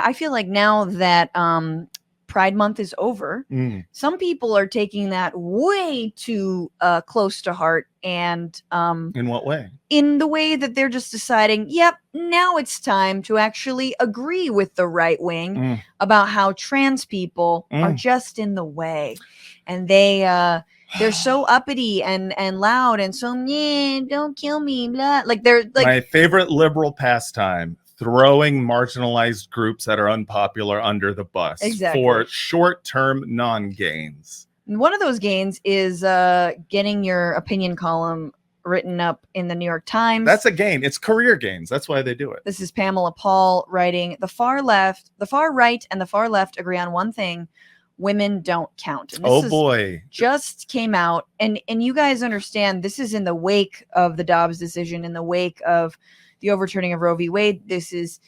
I feel like now that Pride Month is over, some people are taking that way too close to heart. And in what way? In the way that they're just deciding, yep, now it's time to actually agree with the right wing about how trans people are just in the way. And they're so uppity and loud and so, yeah, don't kill me, blah. Like they're like my favorite liberal pastime. Throwing marginalized groups that are unpopular under the bus for short-term non-gains. One of those gains is getting your opinion column written up in the New York Times. That's a gain. It's career gains. That's why they do it. This is Pamela Paul writing, the far right and the far left agree on one thing: women don't count. And this boy. Just came out. And you guys understand, this is in the wake of the Dobbs decision, in the wake of the overturning of Roe v. Wade. This is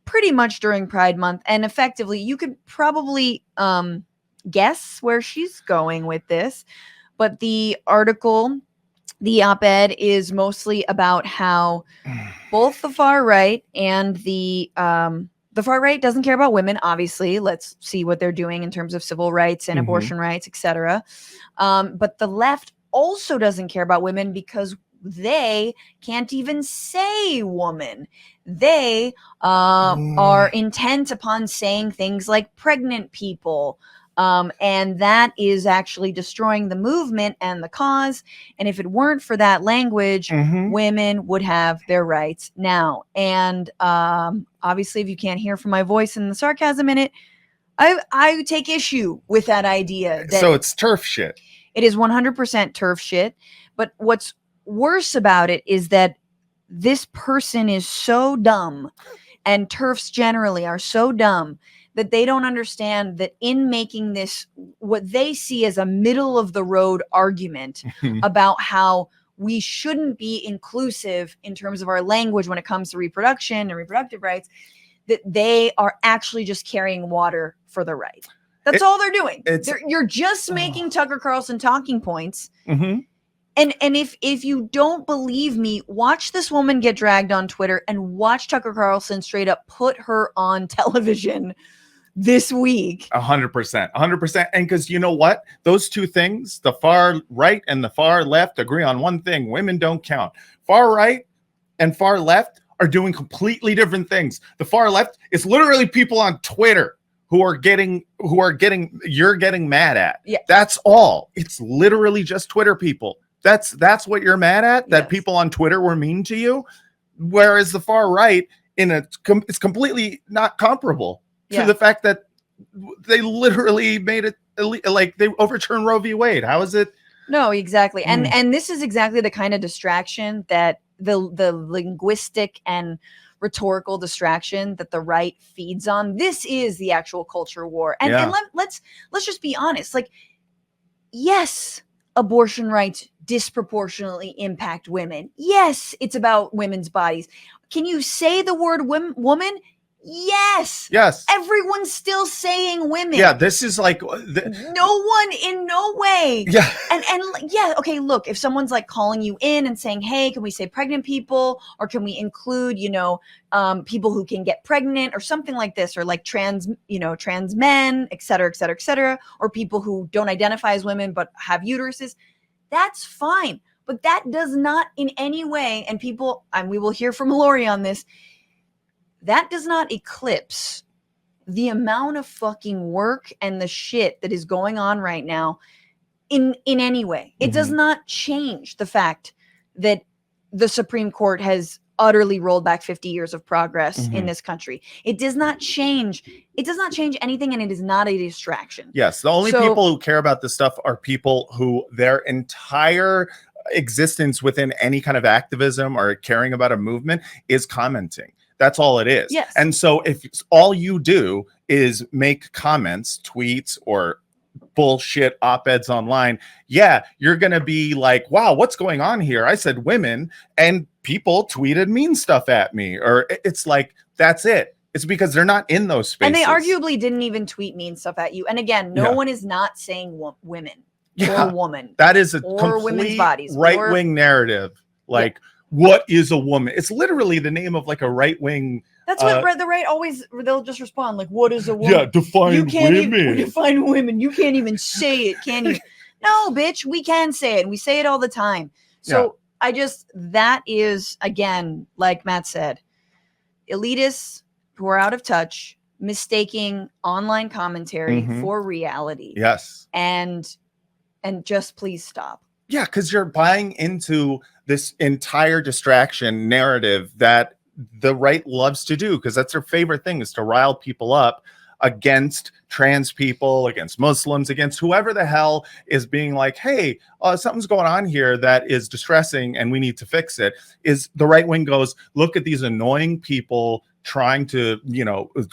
pretty much during Pride Month. And effectively, you could probably guess where she's going with this. But the article, the op-ed, is mostly about how both the far right and the far right doesn't care about women, obviously. Let's see what they're doing in terms of civil rights and abortion rights, etc. But the left also doesn't care about women because they can't even say woman. They are intent upon saying things like pregnant people. And that is actually destroying the movement and the cause. And if it weren't for that language, women would have their rights now. And obviously, if you can't hear from my voice and the sarcasm in it, I take issue with that idea. So it's turf shit. It is 100% turf shit. But what's worse about it is that this person is so dumb, and turfs generally are so dumb, that they don't understand that in making this, what they see as a middle of the road argument about how we shouldn't be inclusive in terms of our language when it comes to reproduction and reproductive rights, that they are actually just carrying water for the right. That's all they're doing. You're just making Tucker Carlson talking points. And if you don't believe me, watch this woman get dragged on Twitter and watch Tucker Carlson straight up put her on television this week. 100%. 100%. And because you know what? Those two things, the far right and the far left, agree on one thing: women don't count. Far right and far left are doing completely different things. The far left is literally people on Twitter you're getting mad at. Yeah. That's all. It's literally just Twitter people. That's what you're mad at, that people on Twitter were mean to you. Whereas the far right it's completely not comparable to the fact that they literally made it like they overturned Roe v. Wade. How is it? No, exactly. And this is exactly the kind of distraction that the linguistic and rhetorical distraction that the right feeds on. This is the actual culture war. And let's just be honest. Like, yes, abortion rights disproportionately impact women. Yes, it's about women's bodies. Can you say the word woman? Yes. Everyone's still saying women. Yeah, this is like no one in no way. Yeah. And yeah, okay, look, if someone's like calling you in and saying, "Hey, can we say pregnant people, or can we include, people who can get pregnant or something like this, or like trans men, et cetera, or people who don't identify as women but have uteruses," that's fine. But that does not in any way, and we will hear from Lori on this, that does not eclipse the amount of fucking work and the shit that is going on right now in any way. It does not change the fact that the Supreme Court has utterly rolled back 50 years of progress in this country. It does not change anything, and it is not a distraction. Yes, the only people who care about this stuff are people who their entire existence within any kind of activism or caring about a movement is commenting. That's all it is. Yes. And so if all you do is make comments, tweets, or bullshit op-eds online, you're going to be like, wow, what's going on here? I said women and people tweeted mean stuff at me. Or it's like, that's it. It's because they're not in those spaces. And they arguably didn't even tweet mean stuff at you. And again, no one is not saying women or woman. That is a or complete women's bodies right-wing narrative. Like, what is a woman? It's literally the name of like a right-wing. That's what the right always, they'll just respond like, what is a woman? Yeah, define you can't women. Even define women. You can't even say it, can you? No, bitch, we can say it. And we say it all the time. So that is, again, like Matt said, elitists who are out of touch, mistaking online commentary for reality. Yes. And just please stop. Yeah, because you're buying into this entire distraction narrative that the right loves to do, because that's their favorite thing, is to rile people up against trans people, against Muslims, against whoever the hell is being like, hey, something's going on here that is distressing and we need to fix it. Is the right wing goes, look at these annoying people trying to,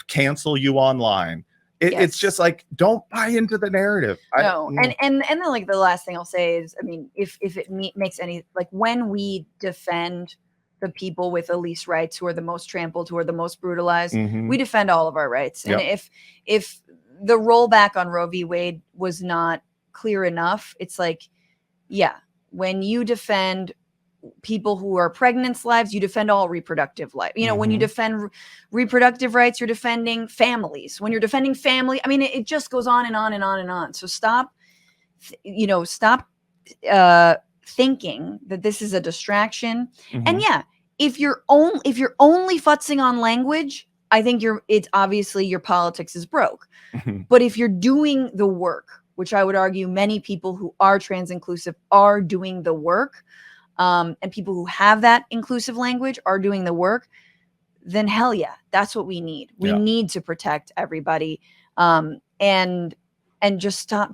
cancel you online. It's just like, don't buy into the narrative. No. And then like the last thing I'll say is, I mean, if it makes any, like when we defend the people with the least rights, who are the most trampled, who are the most brutalized, we defend all of our rights. And if the rollback on Roe v. Wade was not clear enough, it's like, yeah, when you defend people who are pregnant's lives, you defend all reproductive life. When you defend reproductive rights, you're defending families. When you're defending family, I mean, it just goes on and on and on and on. So stop thinking that this is a distraction. And yeah, if you're only futzing on language, I think it's obviously your politics is broke. But if you're doing the work, which I would argue many people who are trans inclusive are doing the work, and people who have that inclusive language are doing the work, then hell yeah, that's what we need. We need to protect everybody, and just stop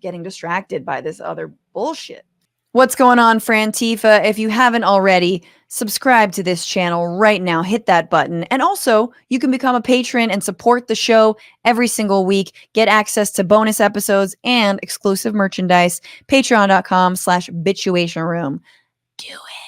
getting distracted by this other bullshit. What's going on, Frantifa? If you haven't already, subscribe to this channel right now. Hit that button. And also, you can become a patron and support the show every single week. Get access to bonus episodes and exclusive merchandise. Patreon.com/bitchuation room. Do it.